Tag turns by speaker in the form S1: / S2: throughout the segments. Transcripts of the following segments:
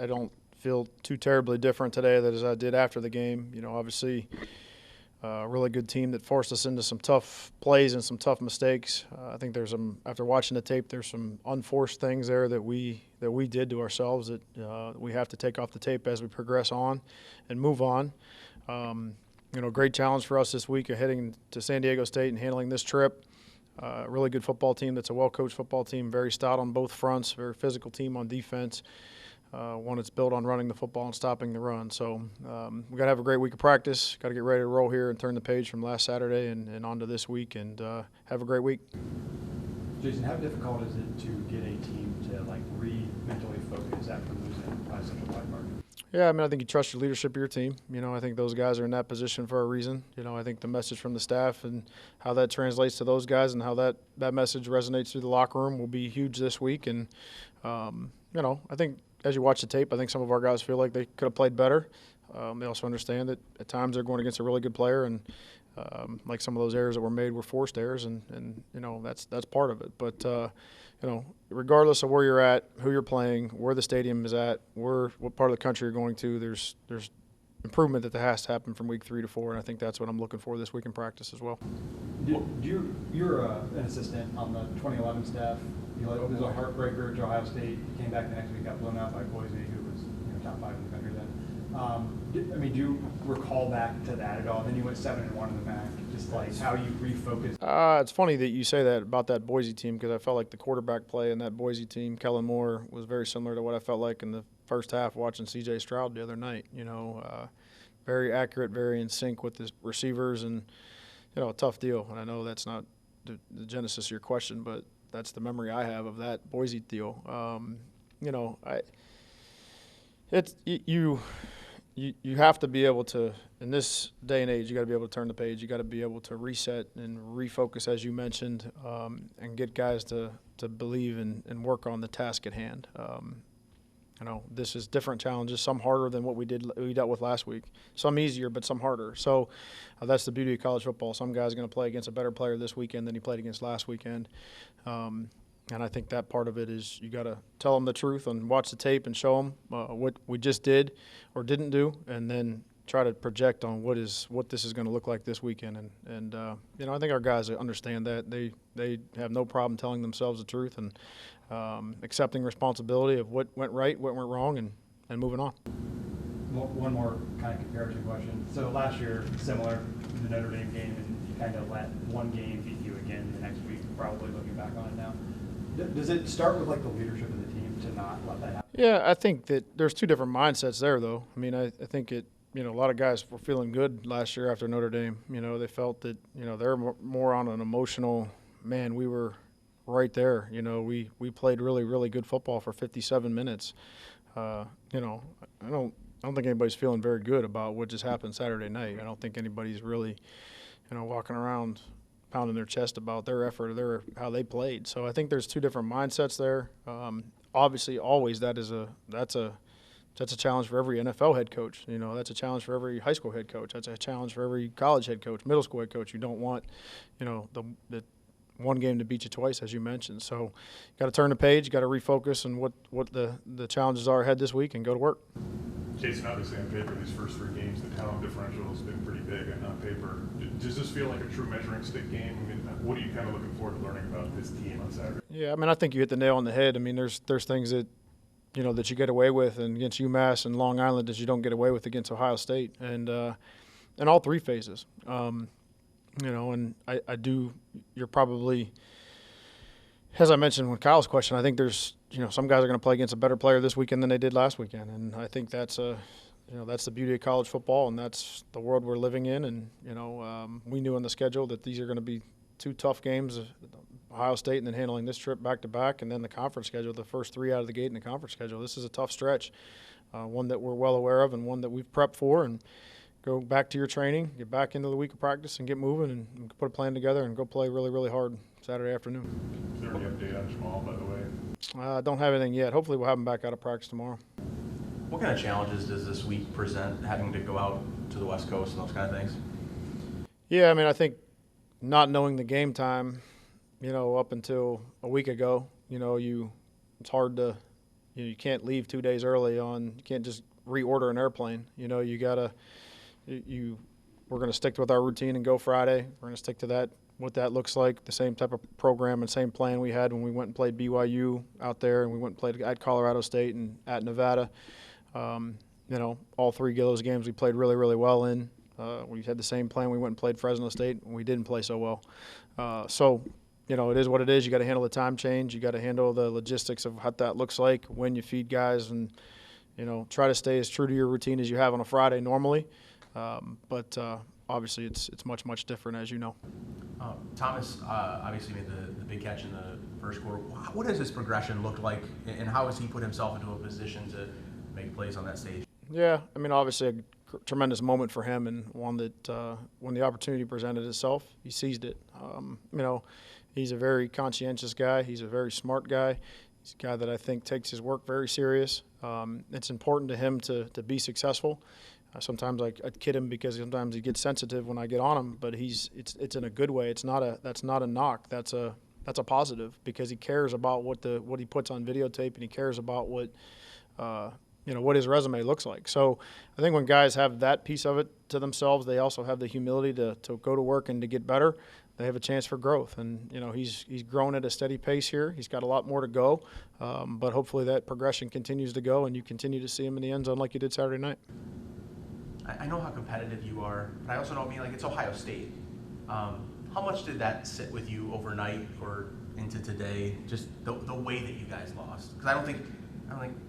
S1: I don't feel too terribly different today as I did after the game. Obviously, a really good team that forced us into some tough plays and some tough mistakes. I think after watching the tape, there's some unforced things there that we did to ourselves that we have to take off the tape as we progress on and move on. Great challenge for us this week of heading to San Diego State and handling this trip. A really good football team that's a well-coached football team, very stout on both fronts, very physical team on defense. One that's built on running the football and stopping the run. So we got to have a great week of practice. Got to get ready to roll here and turn the page from last Saturday and on to this week and have a great week.
S2: Jason, how difficult is it to get a team to mentally focus after losing by such a wide margin?
S1: Yeah, I think you trust your leadership of your team. I think those guys are in that position for a reason. I think the message from the staff and how that translates to those guys and how that message resonates through the locker room will be huge this week. And, I think as you watch the tape, I think some of our guys feel like they could have played better. They also understand that at times they're going against a really good player, and like some of those errors that were made were forced errors, and that's part of it. But regardless of where you're at, who you're playing, where the stadium is at, what part of the country you're going to, there's improvement that has to happen from week 3 to 4, and I think that's what I'm looking for this week in practice as well.
S2: You're an assistant on the 2011 staff. It was a heartbreaker to Ohio State. You came back the next week, got blown out by Boise, who was top 5 in the country then. Do you recall back to that at all? Then you went 7-1 in the MAC. Just how you refocused.
S1: It's funny that you say that about that Boise team because I felt like the quarterback play in that Boise team, Kellen Moore, was very similar to what I felt like in the first half watching C.J. Stroud the other night. Very accurate, very in sync with his receivers, and a tough deal. And I know that's not the genesis of your question, but that's the memory I have of that Boise deal. You have to be able to, in this day and age, you got to be able to turn the page. You got to be able to reset and refocus, as you mentioned, and get guys to believe and work on the task at hand. This is different challenges, some harder than what we dealt with last week. Some easier, but some harder. So that's the beauty of college football. Some guys are going to play against a better player this weekend than he played against last weekend. And I think that part of it is you got to tell them the truth and watch the tape and show them what we just did or didn't do, and then try to project on what this is going to look like this weekend. And I think our guys understand that. They have no problem telling themselves the truth and accepting responsibility of what went right, what went wrong, and moving on.
S2: One more kind of comparison question. So last year, similar, the Notre Dame game, and you kind of let one game beat you again the next week, probably looking back on it now. Does it start with the leadership of the team to not let that happen?
S1: Yeah, I think that there's two different mindsets there, though. I think a lot of guys were feeling good last year after Notre Dame. They felt that, they're more on an emotional, man, we were right there. We played really, really good football for 57 minutes. I don't think anybody's feeling very good about what just happened Saturday night. I don't think anybody's really, walking around pounding their chest about their effort or how they played. So I think there's two different mindsets there. Obviously, always that's a challenge for every NFL head coach. That's a challenge for every high school head coach. That's a challenge for every college head coach, middle school head coach. You don't want, the one game to beat you twice, as you mentioned. So you got to turn the page, got to refocus on what the challenges are ahead this week and go to work.
S3: Jason, obviously on paper, these first 3 games, the talent differential has been pretty big on paper. Does this feel like a true measuring stick game? What are you kind of looking forward to learning about this team on Saturday? Yeah,
S1: I think you hit the nail on the head. There's things that, that you get away with and against UMass and Long Island that you don't get away with against Ohio State, and in all 3 phases. And you're probably, as I mentioned with Kyle's question, I think there's, some guys are going to play against a better player this weekend than they did last weekend. And I think that's the beauty of college football, and that's the world we're living in. And, we knew on the schedule that these are going to be 2 tough games, Ohio State and then handling this trip back-to-back, and then the conference schedule, the first 3 out of the gate in the conference schedule. This is a tough stretch, one that we're well aware of and one that we've prepped for. And go back to your training, get back into the week of practice and get moving and put a plan together and go play really, really hard Saturday afternoon.
S3: Is there any update on Jamal, by the way?
S1: I don't have anything yet. Hopefully we'll have him back out of practice tomorrow.
S4: What kind of challenges does this week present, having to go out to the West Coast and those kind of things?
S1: Yeah, I think not knowing the game time, up until a week ago, it's hard to you can't leave 2 days early on. You can't just reorder an airplane. You gotta we're going to stick with our routine and go Friday. We're going to stick to that, what that looks like, the same type of program and same plan we had when we went and played BYU out there, and we went and played at Colorado State and at Nevada. All 3 of those games we played really, really well in. We had the same plan. We went and played Fresno State, and we didn't play so well. It is what it is. You got to handle the time change. You got to handle the logistics of what that looks like, when you feed guys, and try to stay as true to your routine as you have on a Friday normally. But obviously, it's much, much different, as you know.
S4: Thomas obviously made the big catch in the first quarter. What does his progression look like, and how has he put himself into a position to make plays on that stage?
S1: Yeah, obviously a tremendous moment for him, and one that when the opportunity presented itself, he seized it. He's a very conscientious guy. He's a very smart guy. He's a guy that I think takes his work very serious. It's important to him to be successful. Sometimes I kid him because sometimes he gets sensitive when I get on him, but it's in a good way. That's not a knock. That's a positive, because he cares about what he puts on videotape, and he cares about what his resume looks like. So I think when guys have that piece of it to themselves, they also have the humility to go to work and to get better. They have a chance for growth, and he's grown at a steady pace here. He's got a lot more to go, but hopefully that progression continues to go, and you continue to see him in the end zone like you did Saturday night.
S4: I know how competitive you are, but I also know, it's Ohio State. How much did that sit with you overnight or into today? Just the way that you guys lost, because I don't think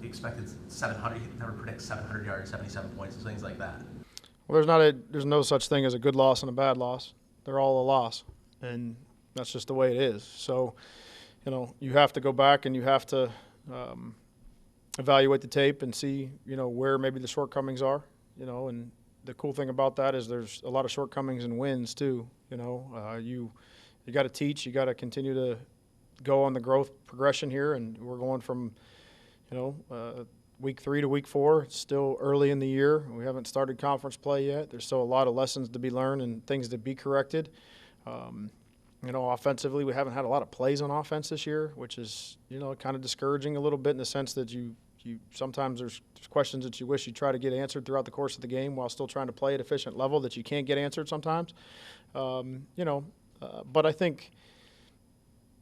S4: they expected 700. You could never predict 700 yards, 77 points, and things like that.
S1: Well, there's no such thing as a good loss and a bad loss. They're all a loss, and that's just the way it is. So, you have to go back and you have to evaluate the tape and see, where maybe the shortcomings are. And the cool thing about that is there's a lot of shortcomings and wins too. You got to teach. You got to continue to go on the growth progression here, and we're going from, week 3 to week 4. It's still early in the year. We haven't started conference play yet. There's still a lot of lessons to be learned and things to be corrected. Offensively, we haven't had a lot of plays on offense this year, which is, kind of discouraging a little bit, in the sense that you sometimes there's questions that you wish you try to get answered throughout the course of the game while still trying to play at efficient level that you can't get answered sometimes. But I think,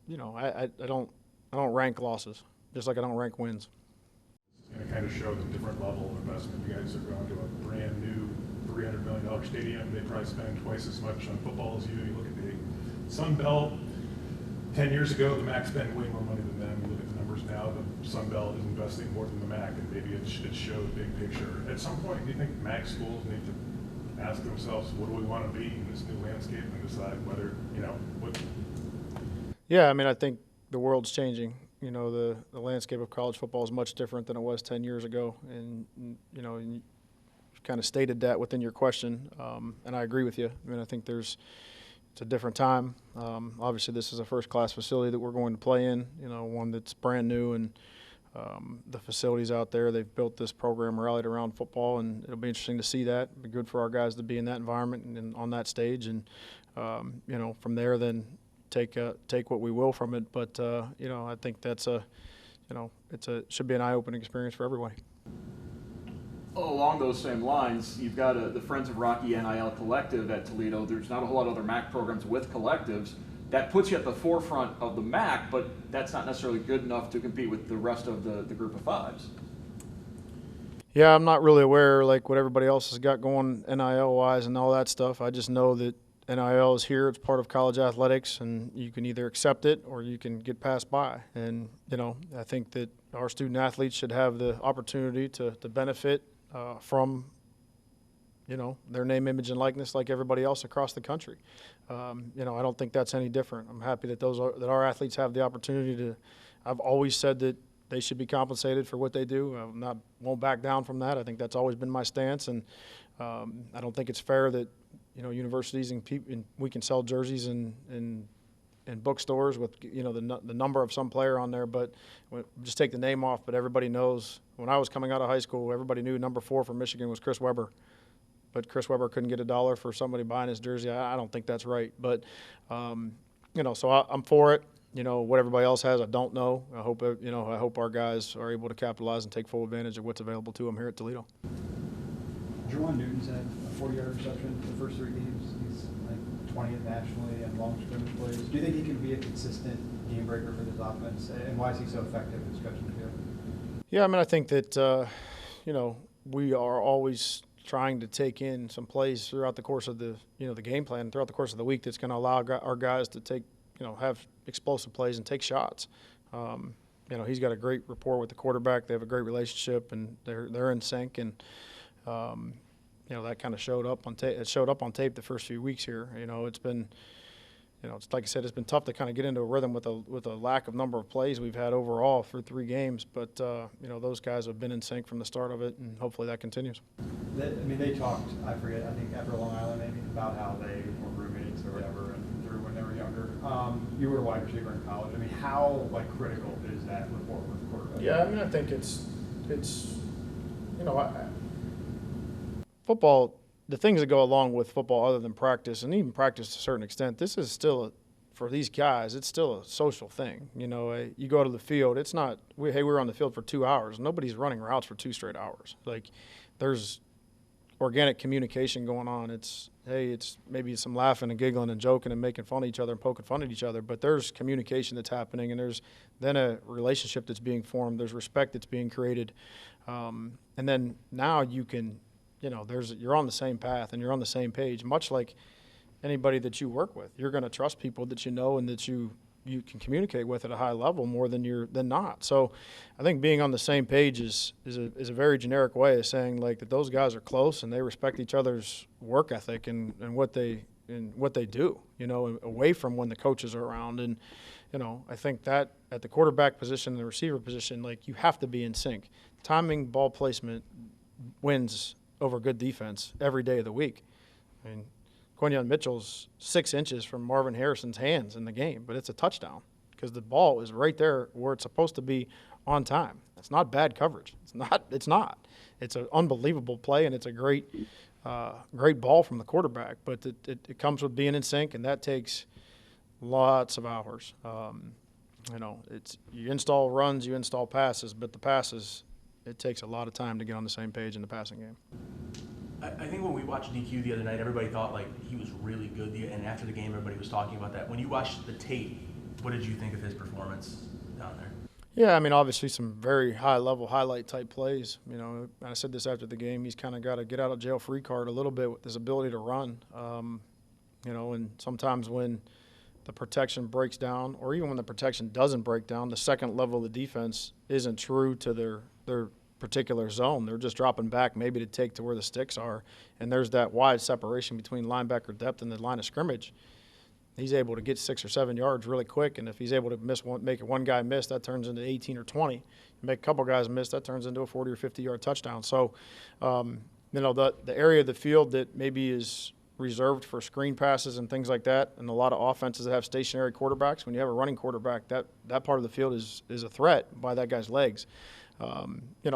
S1: I don't rank losses, just like I don't rank wins.
S3: And it kind of shows a different level of investment. You guys are going to a brand new $300 million stadium. They probably spend twice as much on football as you. You look at the Sun Belt. 10 years ago, the MAC spent way more money than them. You look at the numbers now, the Sun Belt is investing more than the MAC, and maybe it shows big picture. At some point, do you think MAC schools need to ask themselves, what do we want to be in this new landscape, and decide whether, what?
S1: Yeah, I think the world's changing. The landscape of college football is much different than it was 10 years ago, and you kind of stated that within your question, and I agree with you. I think it's a different time. Obviously, this is a first-class facility that we're going to play in, one that's brand new, and the facilities out there, they've built this program rallied around football, and it'll be interesting to see that. It'll be good for our guys to be in that environment and on that stage, and from there then take what we will from it. But I think that's should be an eye-opening experience for everybody.
S5: Along those same lines, you've got the Friends of Rocky NIL collective at Toledo. There's not a whole lot of other MAC programs with collectives. That puts you at the forefront of the MAC, but that's not necessarily good enough to compete with the rest of the group of fives.
S1: Yeah, I'm not really aware like what everybody else has got going NIL-wise and all that stuff. I just know that NIL is here. It's part of college athletics, and you can either accept it or you can get passed by. And, I think that our student athletes should have the opportunity to benefit from, their name, image, and likeness like everybody else across the country. I don't think that's any different. I'm happy that that our athletes have the opportunity to. I've always said that they should be compensated for what they do. Won't back down from that. I think that's always been my stance, and I don't think it's fair that universities and we can sell jerseys in bookstores with the number of some player on there, but just take the name off. But everybody knows when I was coming out of high school, everybody knew number 4 for Michigan was Chris Webber. But Chris Webber couldn't get $1 for somebody buying his jersey. I don't think that's right. But so I'm for it. what everybody else has, I don't know. I hope our guys are able to capitalize and take full advantage of what's available to them here at Toledo.
S2: Juwan Newton's had a 40-yard reception for the first 3 games. He's like 20th nationally in long scrimmage plays. Do you think he can be a consistent game breaker for this offense? And why is he so effective in stretching the field?
S1: Yeah, I mean, I think that, we are always trying to take in some plays throughout the course of the game plan, throughout the course of the week that's going to allow our guys to take, have explosive plays and take shots. He's got a great rapport with the quarterback. They have a great relationship, and they're in sync. And that kind of showed up on tape. It showed up on tape the first few weeks here. It's been, it's like I said, it's been tough to kind of get into a rhythm with a lack of number of plays we've had overall through 3 games. But those guys have been in sync from the start of it, and hopefully that continues.
S2: They talked. I think after Long Island maybe about how they were roommates or whatever, and through when they were younger. You were a wide receiver in college. I mean, how critical is that rapport with the quarterback?
S1: Yeah, I mean, I think it's football, the things that go along with football other than practice, and even practice to a certain extent, this is still, for these guys, it's still a social thing. You go to the field, it's not, we were on the field for 2 hours. Nobody's running routes for 2 straight hours. Like, there's organic communication going on. It's maybe some laughing and giggling and joking and making fun of each other and poking fun at each other, but there's communication that's happening, and there's then a relationship that's being formed. There's respect that's being created. And then now you can, you're on the same path and you're on the same page, much like anybody that you work with. You're going to trust people that you know and that you can communicate with at a high level more than not. So I think being on the same page is a very generic way of saying that those guys are close and they respect each other's work ethic and what they do, away from when the coaches are around. And, I think that at the quarterback position and the receiver position, you have to be in sync. Timing, ball placement wins over good defense every day of the week. I mean, Quinyon Mitchell's 6 inches from Marvin Harrison's hands in the game, but it's a touchdown because the ball is right there where it's supposed to be on time. It's not bad coverage. It's not. It's an unbelievable play, and it's a great ball from the quarterback. But it comes with being in sync, and that takes lots of hours. You install runs, you install passes, but the passes, it takes a lot of time to get on the same page in the passing game.
S4: I think when we watched DQ the other night, everybody thought he was really good, and after the game, everybody was talking about that. When you watched the tape, what did you think of his performance down there?
S1: Yeah, I mean, obviously some very high-level, highlight-type plays. I said this after the game. He's kind of got a get-out-of-jail-free card a little bit with his ability to run. And sometimes when the protection breaks down, or even when the protection doesn't break down, the second level of the defense isn't true to their particular zone. They're just dropping back maybe to take to where the sticks are, and there's that wide separation between linebacker depth and the line of scrimmage. He's able to get 6 or 7 yards really quick, and if he's able to make one guy miss, that turns into 18 or 20. You make a couple guys miss, that turns into a 40 or 50-yard touchdown. So, the area of the field that maybe is reserved for screen passes and things like that, and a lot of offenses that have stationary quarterbacks, when you have a running quarterback, that part of the field is a threat by that guy's legs.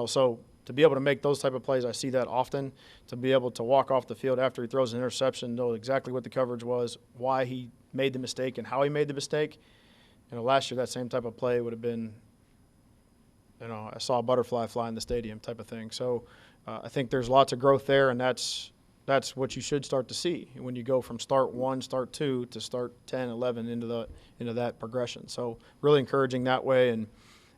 S1: So to be able to make those type of plays, I see that often. To be able to walk off the field after he throws an interception, know exactly what the coverage was, why he made the mistake, and how he made the mistake. Last year that same type of play would have been, I saw a butterfly fly in the stadium type of thing. So I think there's lots of growth there, and that's what you should start to see when you go from start 1, start 2 to start 10, 11 into that progression. So really encouraging that way. And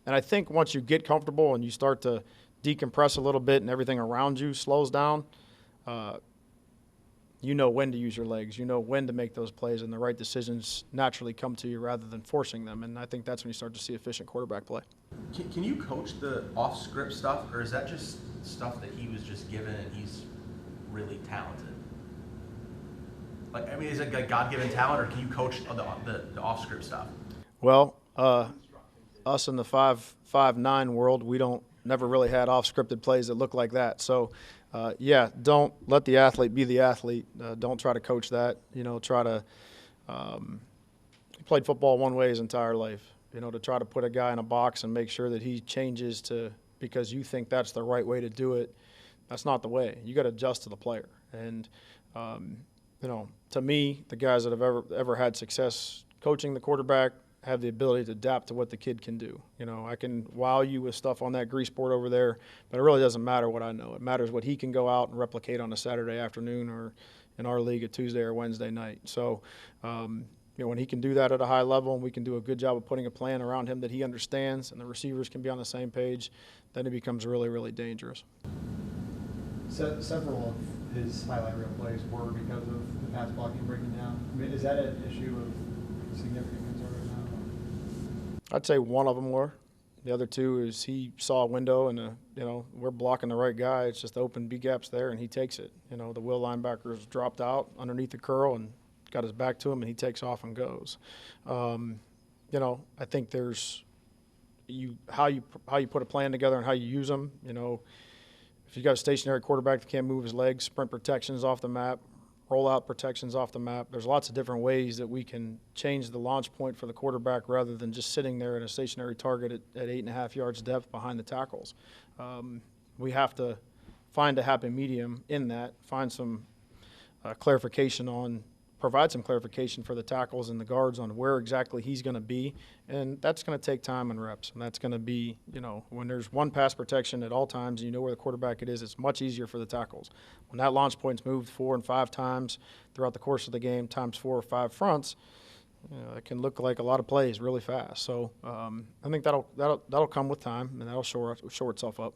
S1: I think once you get comfortable and you start to decompress a little bit and everything around you slows down, you know when to use your legs. You know when to make those plays, and the right decisions naturally come to you rather than forcing them. And I think that's when you start to see efficient quarterback play.
S4: Can you coach the off-script stuff, or is that just stuff that he was just given and he's really talented? Is it a God-given talent, or can you coach the off-script stuff?
S1: Well, us in the 5'9" world, we never really had off-scripted plays that look like that. So, don't let the athlete be the athlete. Don't try to coach that. He played football one way his entire life. To try to put a guy in a box and make sure that he changes because you think that's the right way to do it, that's not the way. You got to adjust to the player. And, to me, the guys that have ever had success coaching the quarterback, have the ability to adapt to what the kid can do. You know, I can wow you with stuff on that grease board over there, but it really doesn't matter what I know. It matters what he can go out and replicate on a Saturday afternoon or in our league a Tuesday or Wednesday night. So, you know, when he can do that at a high level and we can do a good job of putting a plan around him that he understands and the receivers can be on the same page, then it becomes really, really dangerous.
S2: Several of his highlight reel plays were because of the pass blocking breaking down. I mean, is that an issue of significant concern right now?
S1: I'd say one of them were. The other two is he saw a window and, you know, we're blocking the right guy. It's just open B gaps there, and he takes it. You know, the will linebackers dropped out underneath the curl and got his back to him, and he takes off and goes. You know, I think there's how you put a plan together and how you use them. You know, if you got a stationary quarterback that can't move his legs, sprint protections off the map, rollout protections off the map. There's lots of different ways that we can change the launch point for the quarterback rather than just sitting there in a stationary target at 8.5 yards depth behind the tackles. We have to find a happy medium in that, find some clarification on, provide some clarification for the tackles and the guards on where exactly he's going to be, and that's going to take time and reps, and that's going to be, you know, when there's one pass protection at all times and you know where the quarterback it is, it's much easier for the tackles. When that launch point's moved 4 and 5 times throughout the course of the game, times 4 or 5 fronts, you know, it can look like a lot of plays really fast. So I think that'll come with time, and that'll shore itself up.